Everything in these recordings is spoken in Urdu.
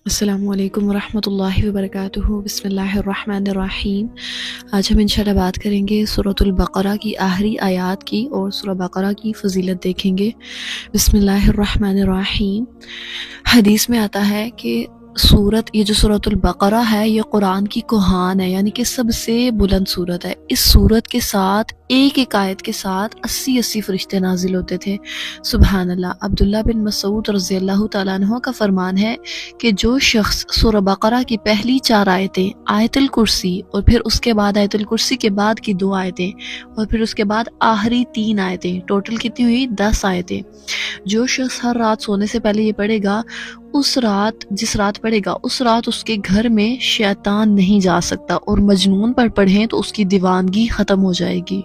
السلام علیکم ورحمۃ اللہ وبرکاتہ۔ بسم اللہ الرحمن الرحیم۔ آج ہم انشاءاللہ بات کریں گے سورۃ البقرہ کی آخری آیات کی اور سورہ بقرہ کی فضیلت دیکھیں گے۔ بسم اللہ الرحمن الرحیم۔ حدیث میں آتا ہے کہ یہ جو سورۃ البقرہ ہے یہ قرآن کی کوہان ہے، یعنی کہ سب سے بلند سورت ہے۔ اس سورت کے ساتھ ایک ایک آیت کے ساتھ 80 فرشتے نازل ہوتے تھے۔ سبحان اللہ۔ عبداللہ بن مسعود رضی اللہ تعالیٰ عنہ کا فرمان ہے کہ جو شخص سورہ بقرہ کی پہلی 4 آیتیں، آیت الکرسی اور پھر اس کے بعد آیت الکرسی کے بعد کی 2 آیتیں اور پھر اس کے بعد آخری 3 آیتیں، ٹوٹل کتنی ہوئی 10 آیتیں، جو شخص ہر رات سونے سے پہلے یہ پڑھے گا، جس رات پڑھے گا اس رات اس کے گھر میں شیطان نہیں جا سکتا، اور مجنون پر پڑھیں تو اس کی دیوانگی ختم ہو جائے گی۔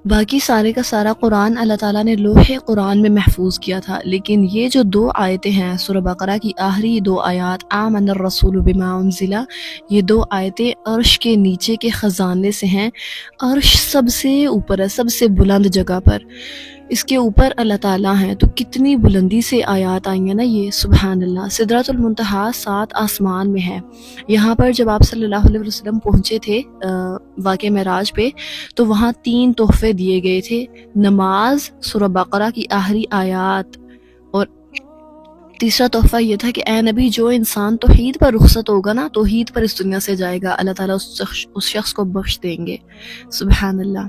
باقی سارے کا سارا قرآن اللہ تعالیٰ نے لوح قرآن میں محفوظ کیا تھا، لیکن یہ جو 2 آیتیں ہیں سورہ بقرہ کی آخری 2 آیات، آمن الرسول بما انزل، یہ 2 آیتیں عرش کے نیچے کے خزانے سے ہیں۔ عرش سب سے اوپر ہے، سب سے بلند جگہ پر، اس کے اوپر اللہ تعالیٰ ہیں، تو کتنی بلندی سے آیات آئی ہیں نا یہ، سبحان اللہ۔ سدرۃ المنتہا 7 آسمان میں ہے۔ یہاں پر جب آپ صلی اللہ علیہ وسلم پہنچے تھے واقعہ معراج پہ، تو وہاں 3 تحفے دیے گئے تھے، نماز، سورہ بقرہ کی آخری آیات، اور تیسرا تحفہ یہ تھا کہ اے نبی جو انسان توحید پر رخصت ہوگا نا، توحید پر اس دنیا سے جائے گا، اللہ تعالیٰ اس شخص کو بخش دیں گے۔ سبحان اللہ۔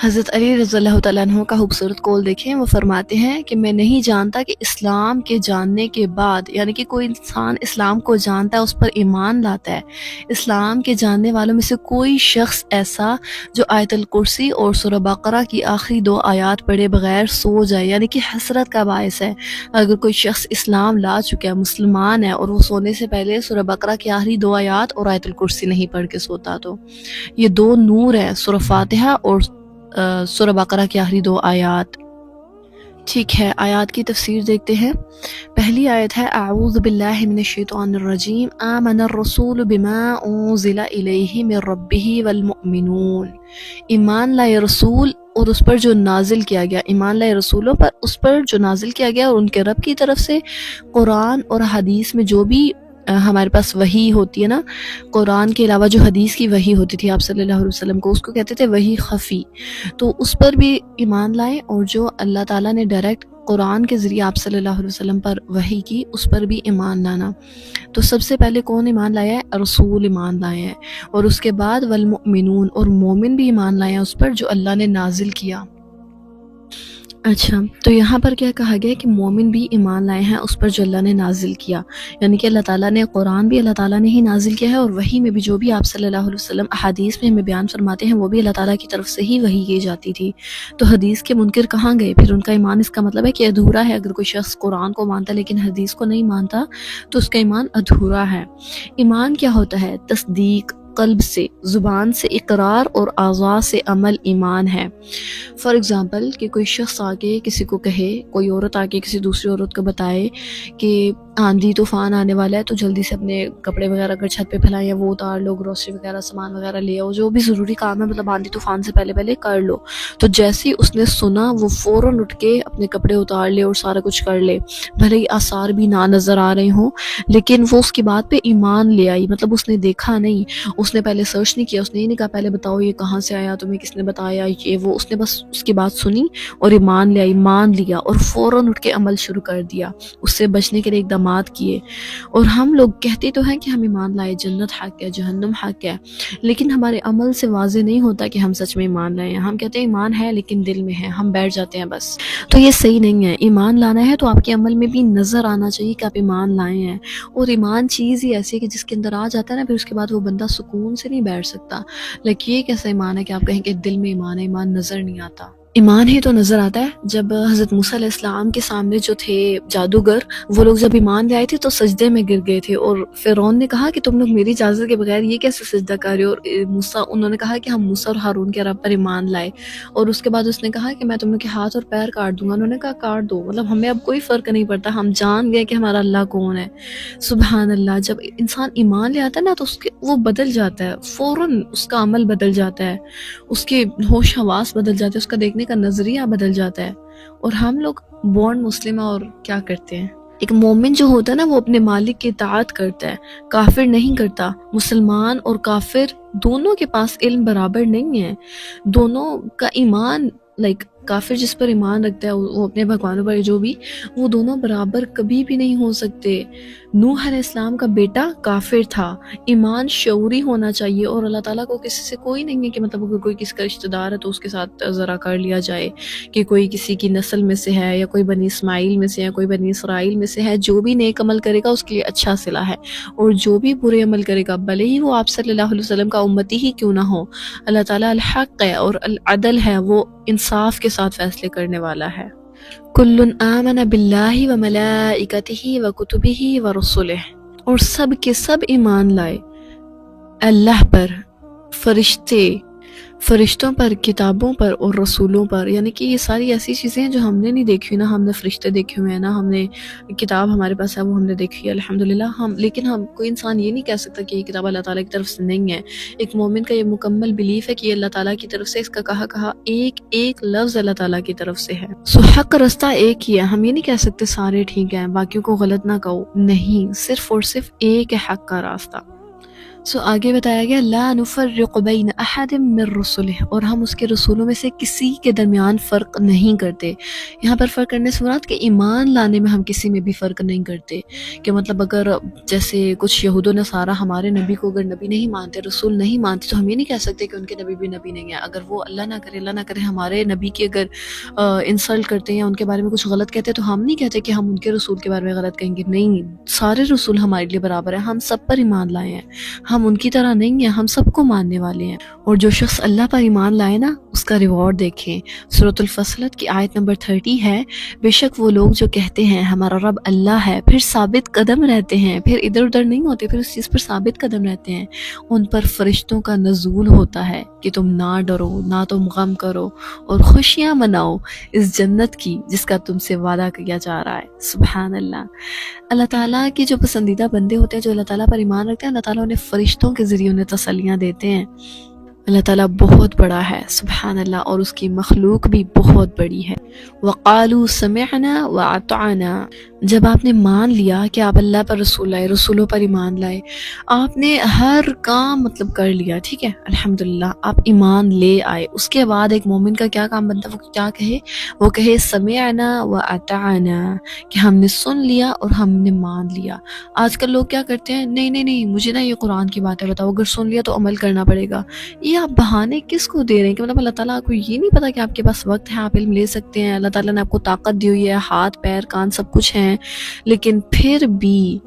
حضرت علی رضی اللہ تعالیٰ عنہ کا خوبصورت قول دیکھیں، وہ فرماتے ہیں کہ میں نہیں جانتا کہ اسلام کے جاننے کے بعد، یعنی کہ کوئی انسان اسلام کو جانتا ہے، اس پر ایمان لاتا ہے، اسلام کے جاننے والوں میں سے کوئی شخص ایسا جو آیت الکرسی اور سورہ بقرہ کی آخری 2 آیات پڑھے بغیر سو جائے، یعنی کہ حسرت کا باعث ہے اگر کوئی شخص اسلام لا چکا ہے، مسلمان ہے، اور وہ سونے سے پہلے سورہ بقرہ کی آخری 2 آیات اور آیت الکرسی نہیں پڑھ کے سوتا۔ تو یہ 2 نور ہیں، سورہ فاتحہ اور سورہ بقرہ کی آخری 2 آیات۔ ٹھیک ہے، آیات کی تفسیر دیکھتے ہیں۔ پہلی آیت ہے اعوذ باللہ من الشیطان الرجیم، آمن الرسول بما انزل الیہ من ربہ والمؤمنون۔ ایمان لائے رسول اور اس پر جو نازل کیا گیا، ایمان لائے رسولوں پر اس پر جو نازل کیا گیا اور ان کے رب کی طرف سے، قرآن اور حدیث میں جو بھی ہمارے پاس وحی ہوتی ہے نا، قرآن کے علاوہ جو حدیث کی وحی ہوتی تھی آپ صلی اللہ علیہ وسلم کو، اس کو کہتے تھے وحی خفی، تو اس پر بھی ایمان لائے، اور جو اللہ تعالیٰ نے ڈائریکٹ قرآن کے ذریعے آپ صلی اللہ علیہ وسلم پر وحی کی، اس پر بھی ایمان لانا۔ تو سب سے پہلے کون ایمان لایا ہے؟ رسول ایمان لائے ہیں، اور اس کے بعد والمؤمنون، اور مومن بھی ایمان لائے ہیں اس پر جو اللہ نے نازل کیا۔ اچھا، تو یہاں پر کیا کہا گیا کہ مومن بھی ایمان لائے ہیں اس پر جو اللہ نے نازل کیا، یعنی کہ اللہ تعالیٰ نے قرآن بھی اللہ تعالیٰ نے ہی نازل کیا ہے، اور وحی میں بھی جو بھی آپ صلی اللہ علیہ وسلم احادیث میں ہمیں بیان فرماتے ہیں وہ بھی اللہ تعالیٰ کی طرف سے ہی وحی کی جاتی تھی۔ تو حدیث کے منکر کہاں گئے؟ پھر ان کا ایمان اس کا مطلب ہے کہ ادھورا ہے۔ اگر کوئی شخص قرآن کو مانتا لیکن حدیث کو نہیں مانتا تو اس کا ایمان ادھورا ہے۔ ایمان کیا ہوتا ہے؟ تصدیق، قلب سے، زبان سے اقرار، اور اعضاء سے عمل ایمان ہے۔ فار ایگزامپل کہ کوئی شخص آگے کسی کو کہے، کوئی عورت آگے کسی دوسری عورت کو بتائے کہ آندھی طوفان آنے والا ہے تو جلدی سے اپنے کپڑے وغیرہ اگر چھت پہ پھیلائیں یا وہ اتار لو، گروسری وغیرہ سامان وغیرہ لے آؤ، جو بھی ضروری کام ہے مطلب آندھی طوفان سے پہلے کر لو، تو جیسے ہی اس نے سنا وہ فوراً اٹھ کے اپنے کپڑے اتار لے اور سارا کچھ کر لے، بھلے ہی آثار بھی نہ نظر آ رہے ہوں، لیکن وہ اس کی بات پہ ایمان لے آئی، مطلب اس نے دیکھا نہیں، اس نے پہلے سرچ نہیں کیا، اس نے یہ نہیں کہا پہلے بتاؤ یہ کہاں سے آیا، تمہیں کس نے بتایا یہ وہ، اس نے بس اس کی بات سنی اور ایمان لے آئی، مان لیا اور فوراً اٹھ کے عمل شروع کر دیا، اس سے بچنے کے لیے اقدامات کیے۔ اور ہم لوگ کہتے تو ہیں کہ ہم ایمان لائے، جنت حق ہے، جہنم حق ہے، لیکن ہمارے عمل سے واضح نہیں ہوتا کہ ہم سچ میں ایمان لائے ہیں۔ ہم کہتے ہیں ایمان ہے لیکن دل میں ہے، ہم بیٹھ جاتے ہیں بس، تو یہ صحیح نہیں ہے۔ ایمان لانا ہے تو آپ کے عمل میں بھی نظر آنا چاہیے کہ آپ ایمان لائے ہیں، اور ایمان چیز ہی ایسی ہے کہ جس کے اندر آ جاتا ہے نا پھر اس کے بعد وہ بندہ سکون سے نہیں بیٹھ سکتا۔ لیکن یہ کیسا ایمان ہے کہ آپ کہیں کہ دل میں ایمان ہے، ایمان نظر نہیں آتا۔ ایمان ہی تو نظر آتا ہے۔ جب حضرت موسیٰ علیہ السلام کے سامنے جو تھے جادوگر، وہ لوگ جب ایمان لے آئے تھے تو سجدے میں گر گئے تھے، اور فرعون نے کہا کہ تم لوگ میری اجازت کے بغیر یہ کیسے سجدہ کر رہے ہو، اور انہوں نے کہا کہ ہم موسیٰ اور ہارون کے رب پر ایمان لائے، اور اس کے بعد اس نے کہا کہ میں تم لوگ کے ہاتھ اور پیر کاٹ دوں گا، انہوں نے کہا کاٹ دو، مطلب ہمیں اب کوئی فرق نہیں پڑتا، ہم جان گئے کہ ہمارا اللہ کون ہے۔ سبحان اللہ۔ جب انسان ایمان لے آتا ہے نا تو وہ بدل جاتا ہے، فوراً اس کا عمل بدل جاتا ہے، اس کے ہوش حواس بدل جاتے ہیں، اس کا دیکھنے کا نظریہ بدل جاتا ہے۔ اور ہم لوگ بورن مسلم اور کیا کرتے ہیں، ایک مومن جو ہوتا ہے نا وہ اپنے مالک کی اطاعت کرتا ہے، کافر نہیں کرتا۔ مسلمان اور کافر دونوں کے پاس علم برابر نہیں ہے، دونوں کا ایمان کافر جس پر ایمان رکھتا ہے وہ اپنے بھگوانوں پر جو بھی، وہ دونوں برابر کبھی بھی نہیں ہو سکتے۔ نوح علیہ السلام کا بیٹا کافر تھا، ایمان شعوری ہونا چاہیے، اور اللہ تعالیٰ کو کسی سے کوئی نہیں ہے کہ مطلب اگر کوئی کسی کا رشتہ دار ہے تو اس کے ساتھ ذرا کر لیا جائے کہ کوئی کسی کی نسل میں سے ہے یا کوئی بنی اسماعیل میں سے ہے، کوئی بنی اسرائیل میں سے ہے، جو بھی نیک عمل کرے گا اس کے لیے اچھا صلہ ہے، اور جو بھی برے عمل کرے گا بھلے ہی وہ آپ صلی اللہ علیہ وسلم کا امتی ہی کیوں نہ ہو، اللہ تعالیٰ الحق ہے اور العدل ہے، وہ انصاف کے ساتھ فیصلے کرنے والا ہے۔ کل آمن باللہ وملائکتہ وکتبہ ورسلہ، اور سب کے سب ایمان لائے اللہ پر، فرشتوں پر، کتابوں پر اور رسولوں پر، یعنی کہ یہ ساری ایسی چیزیں ہیں جو ہم نے نہیں دیکھی، نہ ہم نے فرشتے دیکھے ہوئے ہیں، نہ ہم نے کتاب ہمارے پاس ہے وہ ہم نے دیکھی ہے الحمدللہ، لیکن کوئی انسان یہ نہیں کہہ سکتا کہ یہ کتاب اللہ تعالیٰ کی طرف سے نہیں ہے۔ ایک مومن کا یہ مکمل بلیف ہے کہ یہ اللہ تعالیٰ کی طرف سے، اس کا کہا ایک ایک لفظ اللہ تعالیٰ کی طرف سے ہے۔ حق کا رستہ ایک ہی ہے، ہم یہ نہیں کہہ سکتے سارے ٹھیک ہیں باقیوں کو غلط نہ کہو، نہیں، صرف اور صرف ایک ہے حق کا راستہ۔ آگے بتایا گیا لا نفرق بین احد من رسلہ، اور ہم اس کے رسولوں میں سے کسی کے درمیان فرق نہیں کرتے۔ یہاں پر فرق کرنے سے مراد کہ ایمان لانے میں ہم کسی میں بھی فرق نہیں کرتے، کہ مطلب اگر جیسے کچھ یہود و نصارہ ہمارے نبی کو اگر نبی نہیں مانتے، رسول نہیں مانتے، تو ہم یہ نہیں کہہ سکتے کہ ان کے نبی بھی نبی نہیں ہیں۔ اگر وہ اللہ نہ کرے ہمارے نبی کی اگر انسلٹ کرتے ہیں یا ان کے بارے میں کچھ غلط کہتے ہیں، تو ہم نہیں کہتے کہ ہم ان کے رسول کے بارے میں غلط کہیں گے، نہیں، سارے رسول ہمارے لیے برابر ہیں، ہم سب پر ایمان لائے ہیں، ہم ان کی طرح نہیں ہیں، ہم سب کو ماننے والے ہیں۔ اور جو شخص اللہ پر ایمان لائے نا اس کا ریوارڈ دیکھیں، سورۃ الفصلت کی آیت نمبر 30 ہے، بے شک وہ لوگ جو کہتے ہیں ہمارا رب اللہ ہے، پھر ثابت قدم رہتے ہیں، پھر ادھر ادھر نہیں ہوتے، پھر اس چیز پر ثابت قدم رہتے ہیں، ان پر فرشتوں کا نزول ہوتا ہے کہ تم نہ ڈرو، نہ تم غم کرو، اور خوشیاں مناؤ اس جنت کی جس کا تم سے وعدہ کیا جا رہا ہے۔ سبحان اللہ۔ اللہ تعالیٰ کے جو پسندیدہ بندے ہوتے ہیں، جو اللہ تعالیٰ پر ایمان رکھتے ہیں، اللہ تعالیٰ انہیں فرشتوں کے ذریعے انہیں تسلیاں دیتے ہیں۔ اللہ تعالیٰ بہت بڑا ہے، سبحان اللہ، اور اس کی مخلوق بھی بہت بڑی ہے۔ وَقَالُوا سَمِعْنَا وَأَطَعْنَا، جب آپ نے مان لیا کہ آپ اللہ پر رسول لائے، رسولوں پر ایمان لائے، آپ نے ہر کام مطلب کر لیا، ٹھیک ہے، الحمدللہ آپ ایمان لے آئے، اس کے بعد ایک مومن کا کیا کام بنتا ہے؟ وہ کیا کہے؟ وہ کہے سمعنا وَأَطَعْنَا، کہ ہم نے سن لیا اور ہم نے مان لیا۔ آج کل لوگ کیا کرتے ہیں، نہیں مجھے نا یہ قرآن کی باتیں بتاؤ، اگر سن لیا تو عمل کرنا پڑے گا۔ یہ آپ بہانے کس کو دے رہے ہیں؟ کہ مطلب اللہ تعالیٰ کو یہ نہیں پتا کہ آپ کے پاس وقت ہے، آپ علم لے سکتے ہیں، اللہ تعالیٰ نے آپ کو طاقت دی ہوئی ہے، ہاتھ پیر کان سب کچھ ہیں، لیکن پھر بھی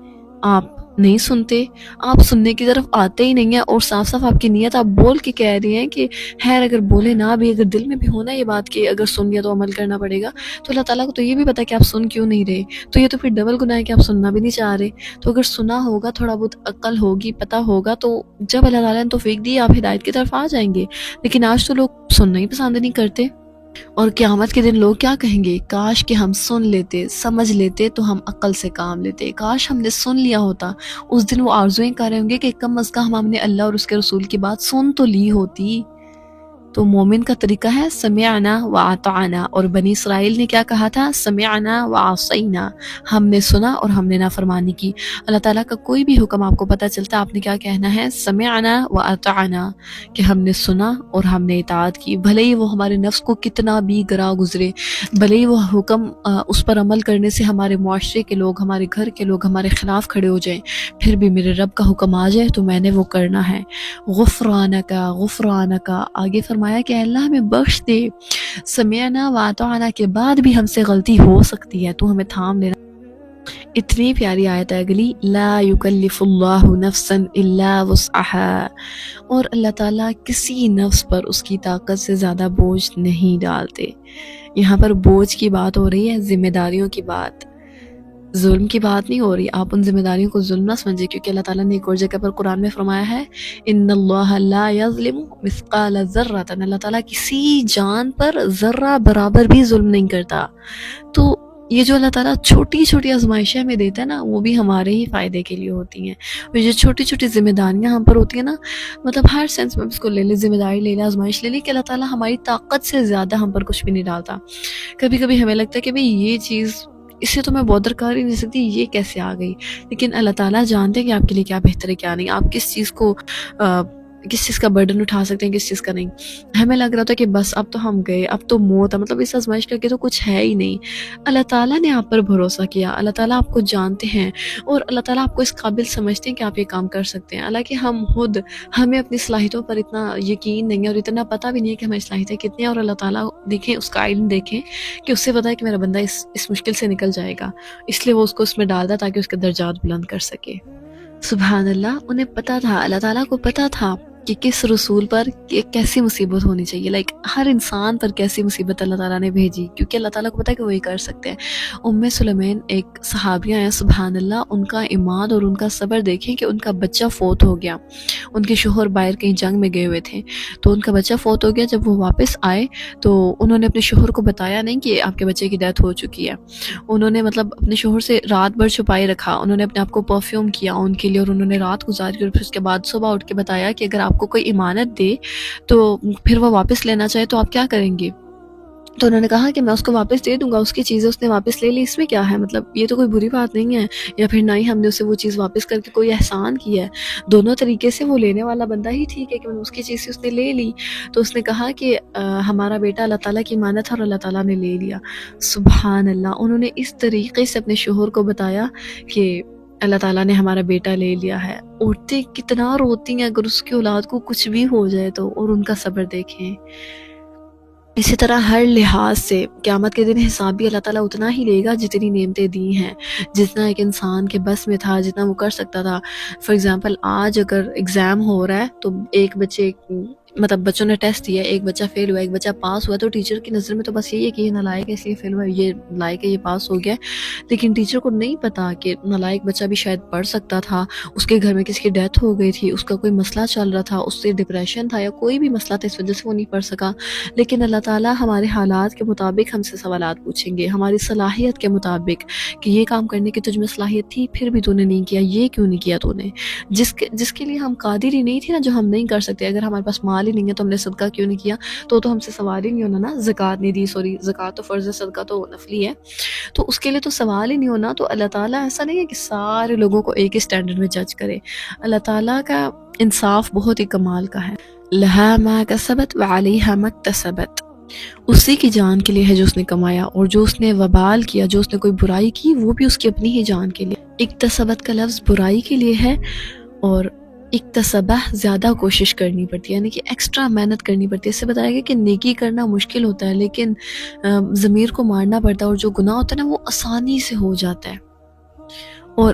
آپ نہیں سنتے، آپ سننے کی طرف آتے ہی نہیں ہیں، اور صاف صاف آپ کی نیت آپ بول کے کہہ رہی ہیں کہ خیر اگر بولے نہ بھی، اگر دل میں بھی ہونا یہ بات کہ اگر سن لیا تو عمل کرنا پڑے گا، تو اللہ تعالیٰ کو تو یہ بھی پتا کہ آپ سن کیوں نہیں رہے، تو یہ تو پھر ڈبل گناہ ہے کہ آپ سننا بھی نہیں چاہ رہے۔ تو اگر سنا ہوگا، تھوڑا بہت عقل ہوگی، پتہ ہوگا، تو جب اللہ تعالیٰ نے توفیق دی آپ ہدایت کی طرف آ جائیں گے، لیکن آج تو لوگ سننا ہی پسند نہیں کرتے۔ اور قیامت کے دن لوگ کیا کہیں گے؟ کاش کہ ہم سن لیتے، سمجھ لیتے تو ہم عقل سے کام لیتے، کاش ہم نے سن لیا ہوتا۔ اس دن وہ آرزویں کر رہے ہوں گے کہ کم از کم ہم نے اللہ اور اس کے رسول کی بات سن تو لی ہوتی۔ تو مومن کا طریقہ ہے سمعنا وَأَطَعْنَا، اور بنی اسرائیل نے کیا کہا تھا؟ سمعنا وَعَصَيْنَا، ہم نے سنا اور ہم نے نافرمانی کی۔ اللہ تعالیٰ کا کوئی بھی حکم آپ کو پتہ چلتا آپ نے کیا کہنا ہے؟ سمعنا وَأَطَعْنَا، کہ ہم نے سنا اور ہم نے اطاعت کی، بھلے ہی وہ ہمارے نفس کو کتنا بھی گراں گزرے، بھلے ہی وہ حکم اس پر عمل کرنے سے ہمارے معاشرے کے لوگ، ہمارے گھر کے لوگ ہمارے خلاف کھڑے ہو جائیں، پھر بھی میرے رب کا حکم آ جائے تو میں نے وہ کرنا ہے۔ غفرانکا غفرانکا، آگے فرمایا کہ اللہ ہمیں بخش دے، سمعنا وَأَطَعْنَا کے بعد بھی ہم سے غلطی ہو سکتی ہے، تو ہمیں تھام لینا۔ اتنی پیاری آیت ہے اگلی، لا یکلف اللہ نفسا الا وسعها، اور اللہ تعالیٰ کسی نفس پر اس کی طاقت سے زیادہ بوجھ نہیں ڈالتے۔ یہاں پر بوجھ کی بات ہو رہی ہے، ذمہ داریوں کی بات، ظلم کی بات نہیں ہو رہی۔ آپ ان ذمہ داریوں کو ظلم نہ سمجھے، کیونکہ اللہ تعالیٰ نے ایک اور جگہ پر قرآن میں فرمایا ہے ان اللہ لا یظلم مثقال ذرۃ، اللہ تعالیٰ کسی جان پر ذرہ برابر بھی ظلم نہیں کرتا۔ تو یہ جو اللہ تعالیٰ چھوٹی چھوٹی آزمائشیں ہمیں دیتا ہے نا، وہ بھی ہمارے ہی فائدے کے لیے ہوتی ہیں۔ وہ جو چھوٹی چھوٹی ذمہ داریاں ہم پر ہوتی ہیں نا، مطلب ہر سینس میں اس کو لے لے، ذمہ داری لے لے، آزمائش لے لے، کہ اللہ تعالیٰ ہماری طاقت سے زیادہ ہم پر کچھ بھی نہیں ڈالتا۔ کبھی کبھی ہمیں لگتا ہے کہ بھئی یہ چیز اسے تو میں بودر کر ہی نہیں سکتی، یہ کیسے آ گئی. لیکن اللہ تعالیٰ جانتے ہیں کہ آپ کے لیے کیا بہتر ہے کیا نہیں، آپ کس چیز کو کس چیز کا برڈن اٹھا سکتے ہیں، کس چیز کا نہیں. ہمیں لگ رہا تھا کہ بس اب تو ہم گئے، اب تو موت ہے، مطلب اس آزمائش کر کے تو کچھ ہے ہی نہیں. اللہ تعالیٰ نے آپ پر بھروسہ کیا، اللہ تعالیٰ آپ کو جانتے ہیں اور اللہ تعالیٰ آپ کو اس قابل سمجھتے ہیں کہ آپ یہ کام کر سکتے ہیں. حالانکہ ہمیں اپنی صلاحیتوں پر اتنا یقین نہیں ہے اور اتنا پتہ بھی نہیں ہے کہ ہماری صلاحیتیں کتنی ہیں، اور اللہ تعالیٰ دیکھیں اس کا علم دیکھیں کہ اس سے پتہ ہے کہ میرا بندہ اس مشکل سے نکل جائے گا، اس لیے وہ اس کو اس میں ڈال دا تاکہ اس کے درجات بلند کر سکے. سبحان اللہ. انہیں پتا تھا، اللہ تعالیٰ کو پتا تھا کہ کس رسول پر کیسی مصیبت ہونی چاہیے، ہر انسان پر کیسی مصیبت اللہ تعالیٰ نے بھیجی، کیونکہ اللہ تعالیٰ کو پتا ہے کہ وہ یہ کر سکتے ہیں. سلمین ایک صحابیہ ہیں، سبحان اللہ، ان کا ایمان اور ان کا صبر دیکھیں کہ ان کا بچہ فوت ہو گیا. ان کے شوہر باہر کہیں جنگ میں گئے ہوئے تھے، تو ان کا بچہ فوت ہو گیا. جب وہ واپس آئے تو انہوں نے اپنے شوہر کو بتایا نہیں کہ آپ کے بچے کی ڈیتھ ہو چکی ہے. انہوں نے اپنے شوہر سے رات بھر چھپائے رکھا، انہوں نے اپنے آپ کو پرفیوم کیا ان کے لیے، اور انہوں نے رات گزاری، اور پھر اس کے بعد صبح اٹھ کے بتایا کہ اگر آپ کو کوئی امانت دے تو پھر وہ واپس لینا چاہے تو آپ کیا کریں گے. تو انہوں نے کہا کہ میں اس کو واپس دے دوں گا، اس کی چیزیں اس نے واپس لے لی، اس میں کیا ہے، مطلب یہ تو کوئی بری بات نہیں ہے، یا پھر نہ ہی ہم نے اسے وہ چیز واپس کر کے کوئی احسان کیا ہے. دونوں طریقے سے وہ لینے والا بندہ ہی ٹھیک ہے کہ اس کی چیز سے اس نے لے لی. تو اس نے کہا کہ ہمارا بیٹا اللہ تعالیٰ کی امانت ہے اور اللہ تعالیٰ نے لے لیا. سبحان اللہ. انہوں نے اس طریقے سے اپنے شوہر کو بتایا کہ اللہ تعالیٰ نے ہمارا بیٹا لے لیا ہے. عورتیں کتنا روتی ہیں اگر اس کی اولاد کو کچھ بھی ہو جائے تو، اور ان کا صبر دیکھیں. اسی طرح ہر لحاظ سے قیامت کے دن حساب بھی اللہ تعالیٰ اتنا ہی لے گا جتنی نعمتیں دی ہیں، جتنا ایک انسان کے بس میں تھا، جتنا وہ کر سکتا تھا. فار ایگزامپل آج اگر ایگزام ہو رہا ہے تو بچوں نے ٹیسٹ دیا، ایک بچہ فیل ہوا، ایک بچہ پاس ہوا، تو ٹیچر کی نظر میں تو بس یہی ہے کہ یہ نالائق ہے اس لیے فیل ہوا، یہ لائق ہے یہ پاس ہو گیا. لیکن ٹیچر کو نہیں پتا کہ نالائق بچہ بھی شاید پڑھ سکتا تھا، اس کے گھر میں کسی کی ڈیتھ ہو گئی تھی، اس کا کوئی مسئلہ چل رہا تھا، اس سے ڈپریشن تھا یا کوئی بھی مسئلہ تھا، اس وجہ سے وہ نہیں پڑھ سکا. لیکن اللہ تعالیٰ ہمارے حالات کے مطابق ہم سے سوالات پوچھیں گے، ہماری صلاحیت کے مطابق، کہ یہ کام کرنے کی تجھ میں صلاحیت تھی پھر بھی تو نے نہیں کیا، یہ کیوں نہیں کیا تو نے، جس کے لیے ہم قادر ہی نہیں تھی نا، جو ہم نہیں کر سکتے. اگر ہمارے پاس مال ہی نہیں ہے تو ہم نے صدقہ کیوں نہیں کیا، تو ہم سے سوال ہی نہیں ہونا نا. زکوٰۃ نہیں دی، زکوٰۃ تو فرض ہے، صدقہ تو نفلی ہے، تو اس کے لیے تو سوال ہی نہیں ہونا. تو اللہ تعالیٰ ایسا نہیں ہے کہ سارے لوگوں کو ایک ہی سٹینڈرڈ میں جج کرے. اللہ تعالیٰ کا انصاف بہت ہی کمال کا ہے. لہا ما کسبت وعلیہا ما اکتسبت. اسی کی جان کے لیے ہے جو اس نے کمایا، اور جو اس نے وبال کیا، جو اس نے کوئی برائی کی، وہ بھی اس کی اپنی ہی جان کے لیے. اکتسبت کا لفظ برائی کے لیے ہے، اور اکتسبہ زیادہ کوشش کرنی پڑتی ہے، یعنی کہ ایکسٹرا محنت کرنی پڑتی ہے. اس سے بتایا گیا کہ نیکی کرنا مشکل ہوتا ہے، لیکن ضمیر کو مارنا پڑتا ہے، اور جو گناہ ہوتا ہے نا وہ آسانی سے ہو جاتا ہے. اور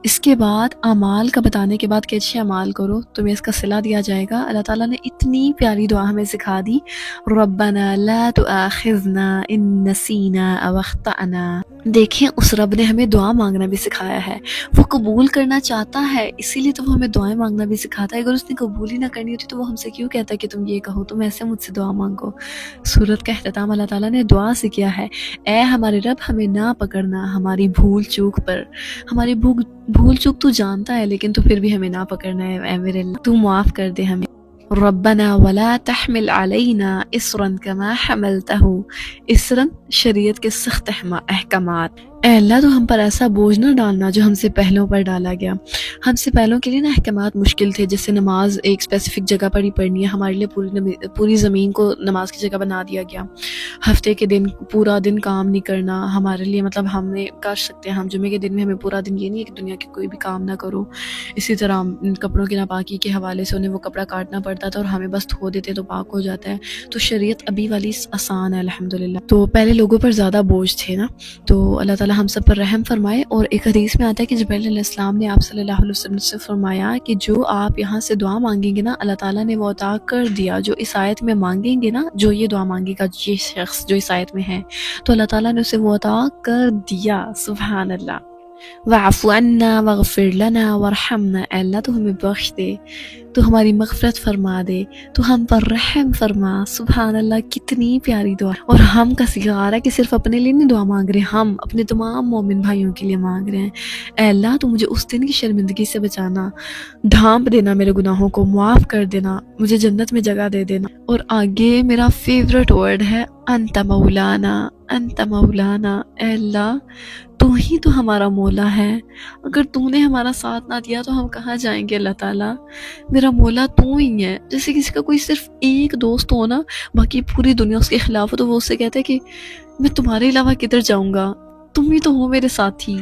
اس کے بعد اعمال کا بتانے کے بعد کہ اچھے اعمال کرو تمہیں اس کا صلہ دیا جائے گا. اللہ تعالیٰ نے اتنی پیاری دعا ہمیں سکھا دی، ربنا لا تؤاخذنا ان نسینا او اخطأنا. دیکھیں اس رب نے ہمیں دعا مانگنا بھی سکھایا ہے، وہ قبول کرنا چاہتا ہے، اسی لیے تو وہ ہمیں دعائیں مانگنا بھی سکھاتا ہے. اگر اس نے قبول ہی نہ کرنی ہوتی تو وہ ہم سے کیوں کہتا ہے کہ تم یہ کہو، تم ایسے مجھ سے دعا مانگو. سورت کا اختتام اللہ تعالیٰ نے دعا سے کیا ہے، اے ہمارے رب ہمیں نہ پکڑنا ہماری بھول چوک پر. ہماری بھول چوک تو جانتا ہے، لیکن تو پھر بھی ہمیں نہ پکڑنا ہے. اے میرے اللہ تو معاف کر دے ہمیں. ربنا ولا تحمل علينا اسرا كما حملته. اسرا شریعت کے سخت احکامات. اے اللہ تو ہم پر ایسا بوجھ نہ ڈالنا جو ہم سے پہلوں پر ڈالا گیا. ہم سے پہلوں کے لیے نا احکامات مشکل تھے، جیسے نماز ایک اسپیسیفک جگہ پر ہی پڑھنی ہے، ہمارے لیے پوری زمین کو نماز کی جگہ بنا دیا گیا. ہفتے کے دن پورا دن کام نہیں کرنا ہمارے لیے، مطلب ہم نے کر سکتے ہیں، ہم جمعے کے دن میں ہمیں پورا دن، یہ نہیں ہے کہ دنیا کے کوئی بھی کام نہ کرو. اسی طرح کپڑوں کی ناپاکی کے حوالے سے انہیں وہ کپڑا کاٹنا پڑتا تھا، اور ہمیں بس دھو دیتے تو پاک ہو جاتا ہے. تو شریعت ابھی والی آسان ہے الحمدللہ. تو پہلے لوگوں پر زیادہ بوجھ تھے نا، تو اللہ تعالیٰ ہم سب پر رحم فرمائے. اور ایک حدیث میں آتا ہے کہ جبرائیل علیہ السلام نے آپ صلی اللہ علیہ وسلم سے فرمایا کہ جو آپ یہاں سے دعا مانگیں گے نا، اللہ تعالیٰ نے وہ عطا کر دیا. جو اس آیت میں مانگیں گے نا، جو یہ دعا مانگے گا یہ شخص جو اس آیت میں ہے، تو اللہ تعالیٰ نے اسے وہ عطا کر دیا. سبحان اللہ. وَاعْفُ عَنَّا وَاغْفِرْ لَنَا وَارْحَمْنَا. اے اللہ تو ہمیں بخش دے، تو ہماری مغفرت فرما دے، تو ہم پر رحم فرما۔ سبحان اللہ، کتنی پیاری دعا، اور ہم کا سگارا کہ صرف اپنے لیے نہیں دعا مانگ رہے، ہم اپنے تمام مومن بھائیوں کے لیے مانگ رہے ہیں۔ اے اللہ تو مجھے اس دن کی شرمندگی سے بچانا، ڈھانپ دینا میرے گناہوں کو، معاف کر دینا، مجھے جنت میں جگہ دے دینا۔ اور آگے میرا فیورٹ ورڈ ہے انت مولانا، انت مولانا۔ اے اللہ تو ہی تو ہمارا مولا ہے، اگر تو نے ہمارا ساتھ نہ دیا تو ہم کہاں جائیں گے اللہ تعالیٰ؟ میرا مولا تو ہی ہے۔ جیسے کسی کا کوئی صرف ایک دوست ہو نا، باقی پوری دنیا اس کے خلاف ہو، تو وہ اس سے کہتا ہے کہ میں تمہارے علاوہ کدھر جاؤں گا، تم ہی تو ہو میرے ساتھی۔